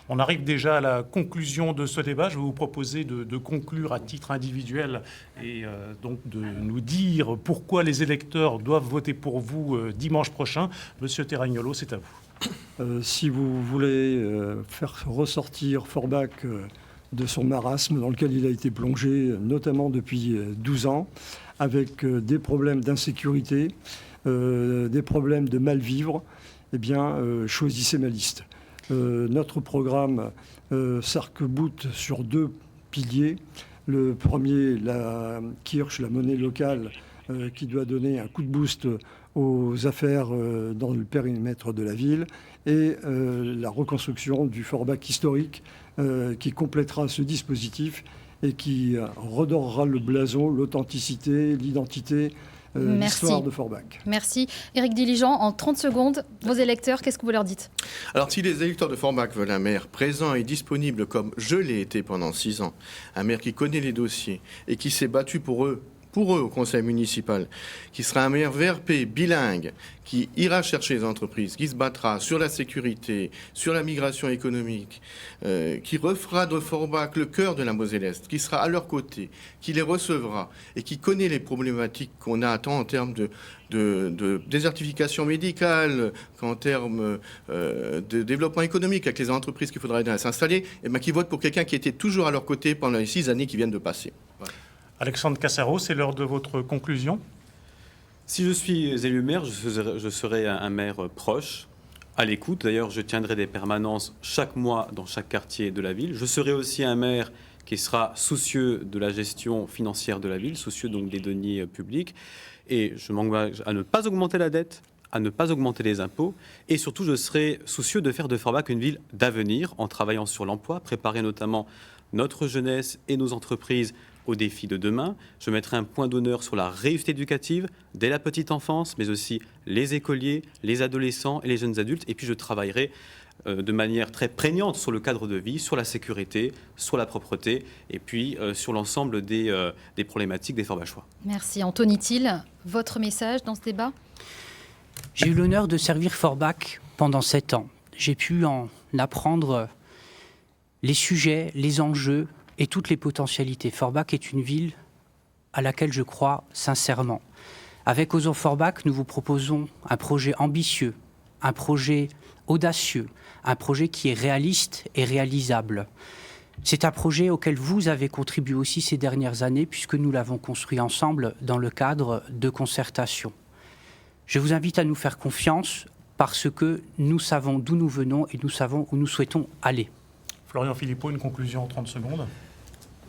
On arrive déjà à la conclusion de ce débat. Je vais vous proposer de conclure à titre individuel et donc de nous dire pourquoi les électeurs doivent voter pour vous dimanche prochain. Monsieur Terragnolo, c'est à vous. Si vous voulez faire ressortir Forbach de son marasme dans lequel il a été plongé, notamment depuis 12 ans, avec des problèmes d'insécurité, des problèmes de mal-vivre, eh bien, choisissez ma liste. Notre programme s'arc-boute sur 2 piliers. Le premier, la Kirche, la monnaie locale, qui doit donner un coup de boost aux affaires dans le périmètre de la ville, et la reconstruction du Forbach historique qui complétera ce dispositif et qui redorera le blason, l'authenticité, l'identité, l'histoire de Forbach. Merci. Éric Diligent, en 30 secondes, vos électeurs, qu'est-ce que vous leur dites? Alors, si les électeurs de Forbach veulent un maire présent et disponible comme je l'ai été pendant 6 ans, un maire qui connaît les dossiers et qui s'est battu pour eux au conseil municipal, qui sera un maire VRP bilingue, qui ira chercher les entreprises, qui se battra sur la sécurité, sur la migration économique, qui refera de Forbach le cœur de la Moselle-Est, qui sera à leur côté, qui les recevra et qui connaît les problématiques qu'on a tant en termes de désertification médicale qu'en termes de développement économique avec les entreprises qu'il faudra aider à s'installer, et bien qui vote pour quelqu'un qui était toujours à leur côté pendant les 6 années qui viennent de passer. Voilà. Alexandre Cassaro, c'est l'heure de votre conclusion. Si je suis élu maire, je serai un maire proche, à l'écoute. D'ailleurs, je tiendrai des permanences chaque mois dans chaque quartier de la ville. Je serai aussi un maire qui sera soucieux de la gestion financière de la ville, soucieux donc des deniers publics. Et je m'engage à ne pas augmenter la dette, à ne pas augmenter les impôts. Et surtout, je serai soucieux de faire de Forbach une ville d'avenir en travaillant sur l'emploi, préparer notamment notre jeunesse et nos entreprises aux défis de demain. Je mettrai un point d'honneur sur la réussite éducative dès la petite enfance, mais aussi les écoliers, les adolescents et les jeunes adultes. Et puis je travaillerai de manière très prégnante sur le cadre de vie, sur la sécurité, sur la propreté et puis sur l'ensemble des problématiques des Forbachois. Merci. Anthony Thiel, votre message dans ce débat ? J'ai eu l'honneur de servir Forbach pendant 7 ans. J'ai pu en apprendre les sujets, les enjeux et toutes les potentialités. Forbach est une ville à laquelle je crois sincèrement. Avec Osons Forbach, nous vous proposons un projet ambitieux, un projet audacieux, un projet qui est réaliste et réalisable. C'est un projet auquel vous avez contribué aussi ces dernières années puisque nous l'avons construit ensemble dans le cadre de concertation. Je vous invite à nous faire confiance parce que nous savons d'où nous venons et nous savons où nous souhaitons aller. Florian Philippot, une conclusion en 30 secondes.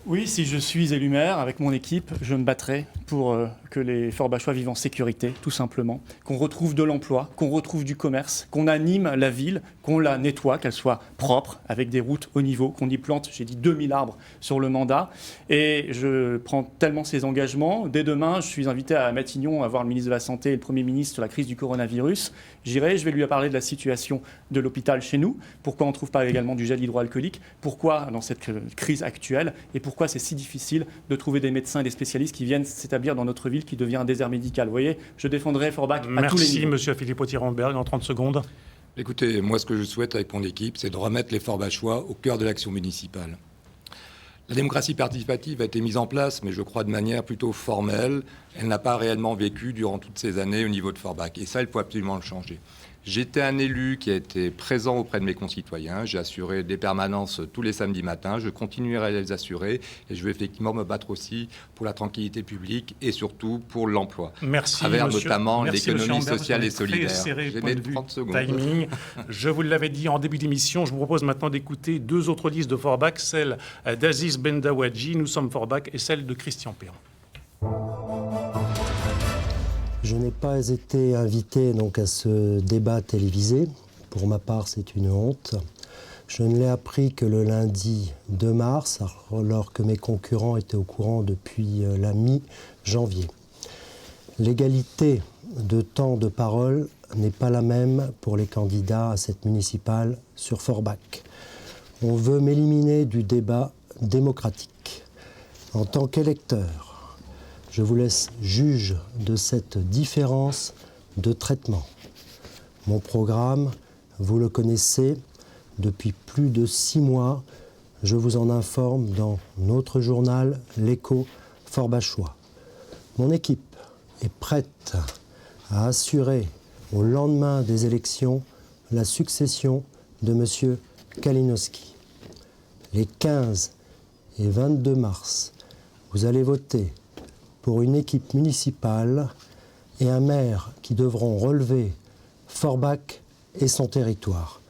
Oui, si je suis élu maire, avec mon équipe, je me battrai pour que les Forbachois vivent en sécurité, tout simplement. Qu'on retrouve de l'emploi, qu'on retrouve du commerce, qu'on anime la ville, qu'on la nettoie, qu'elle soit propre, avec des routes haut niveau, qu'on y plante, j'ai dit 2000 arbres sur le mandat. Et je prends tellement ces engagements. Dès demain, je suis invité à Matignon à voir le ministre de la Santé et le Premier ministre sur la crise du coronavirus. J'irai, je vais lui parler de la situation de l'hôpital chez nous. Pourquoi on ne trouve pas également du gel hydroalcoolique ? Pourquoi, dans cette crise actuelle, et pourquoi c'est si difficile de trouver des médecins et des spécialistes qui viennent s'établir dans notre ville qui devient un désert médical. Vous voyez, je défendrai Forbach à tous les niveaux. Merci, monsieur Philippot-Tirenberg, en 30 secondes. Écoutez, moi, ce que je souhaite avec mon équipe, c'est de remettre les Forbachois au cœur de l'action municipale. La démocratie participative a été mise en place, mais je crois de manière plutôt formelle. Elle n'a pas réellement vécu durant toutes ces années au niveau de Forbach. Et ça, il faut absolument le changer. J'étais un élu qui a été présent auprès de mes concitoyens. J'ai assuré des permanences tous les samedis matins. Je continuerai à les assurer. Et je vais effectivement me battre aussi pour la tranquillité publique et surtout pour l'emploi. Merci, à travers monsieur, notamment merci, l'économie monsieur sociale et solidaire. J'ai mis 30 secondes. Timing. Je vous l'avais dit en début d'émission, je vous propose maintenant d'écouter 2 autres listes de Forbach, celle d'Aziz Bendawadji, Nous sommes Forbach, et celle de Christian Perron. Je n'ai pas été invité donc à ce débat télévisé. Pour ma part, c'est une honte. Je ne l'ai appris que le lundi 2 mars, alors que mes concurrents étaient au courant depuis la mi-janvier. L'égalité de temps de parole n'est pas la même pour les candidats à cette municipale sur Forbach. On veut m'éliminer du débat démocratique. En tant qu'électeur, je vous laisse juge de cette différence de traitement. Mon programme, vous le connaissez, depuis plus de 6 mois, je vous en informe dans notre journal L'Écho Forbachois. Mon équipe est prête à assurer au lendemain des élections la succession de M. Kalinowski. Les 15 et 22 mars, vous allez voter pour une équipe municipale et un maire qui devront relever Forbach et son territoire.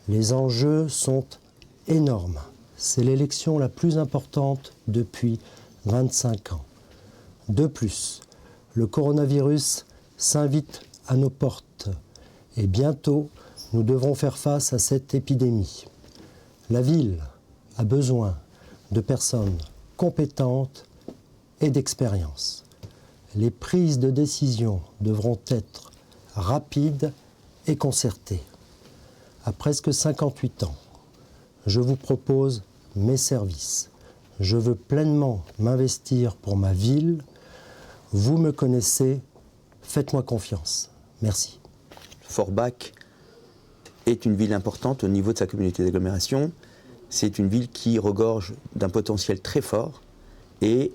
Les enjeux sont énormes. C'est l'élection la plus importante depuis 25 ans. De plus, le coronavirus s'invite à nos portes et bientôt, nous devrons faire face à cette épidémie. La ville a besoin de personnes compétentes et d'expérience. Les prises de décision devront être rapides et concertées. À presque 58 ans, je vous propose mes services. Je veux pleinement m'investir pour ma ville. Vous me connaissez, faites-moi confiance. Merci. Forbach est une ville importante au niveau de sa communauté d'agglomération. C'est une ville qui regorge d'un potentiel très fort et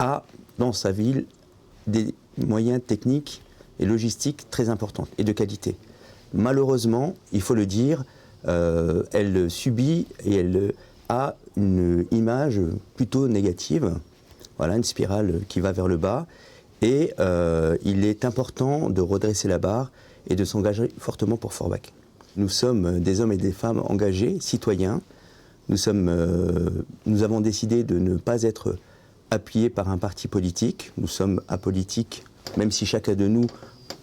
a dans sa ville des moyens techniques et logistiques très importants et de qualité. Malheureusement, il faut le dire, elle subit et elle a une image plutôt négative, voilà, une spirale qui va vers le bas. Et il est important de redresser la barre et de s'engager fortement pour Forbach. Nous sommes des hommes et des femmes engagés, citoyens. Nous avons décidé de ne pas être appuyés par un parti politique. Nous sommes apolitiques, même si chacun de nous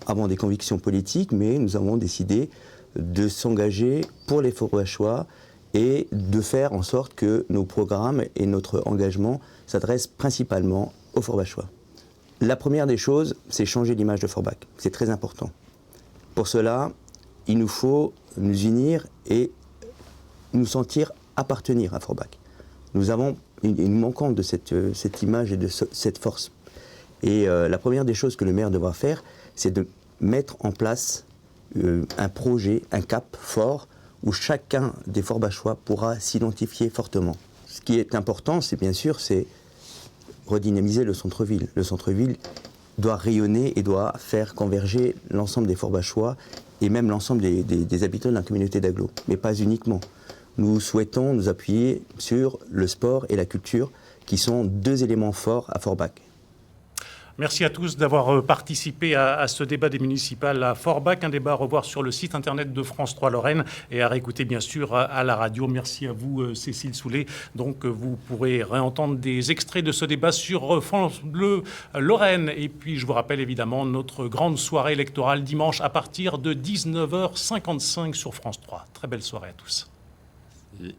avons des convictions politiques, mais nous avons décidé de s'engager pour les Forbachois et de faire en sorte que nos programmes et notre engagement s'adressent principalement aux Forbachois. La première des choses, c'est changer l'image de Forbach. C'est très important. Pour cela, il nous faut nous unir et nous sentir appartenir à Forbach. Nous manquons de cette image et de cette force. Et la première des choses que le maire devra faire, c'est de mettre en place un projet, un cap fort, où chacun des Forbachois pourra s'identifier fortement. Ce qui est important, c'est bien sûr, c'est redynamiser le centre-ville. Le centre-ville doit rayonner et doit faire converger l'ensemble des Forbachois et même l'ensemble des habitants de la communauté d'agglo, mais pas uniquement. Nous souhaitons nous appuyer sur le sport et la culture, qui sont deux éléments forts à Forbach. Merci à tous d'avoir participé à ce débat des municipales à Forbach, un débat à revoir sur le site internet de France 3 Lorraine et à réécouter bien sûr à la radio. Merci à vous Cécile Soulet. Donc vous pourrez réentendre des extraits de ce débat sur France Bleu Lorraine. Et puis je vous rappelle évidemment notre grande soirée électorale dimanche à partir de 19h55 sur France 3. Très belle soirée à tous. Et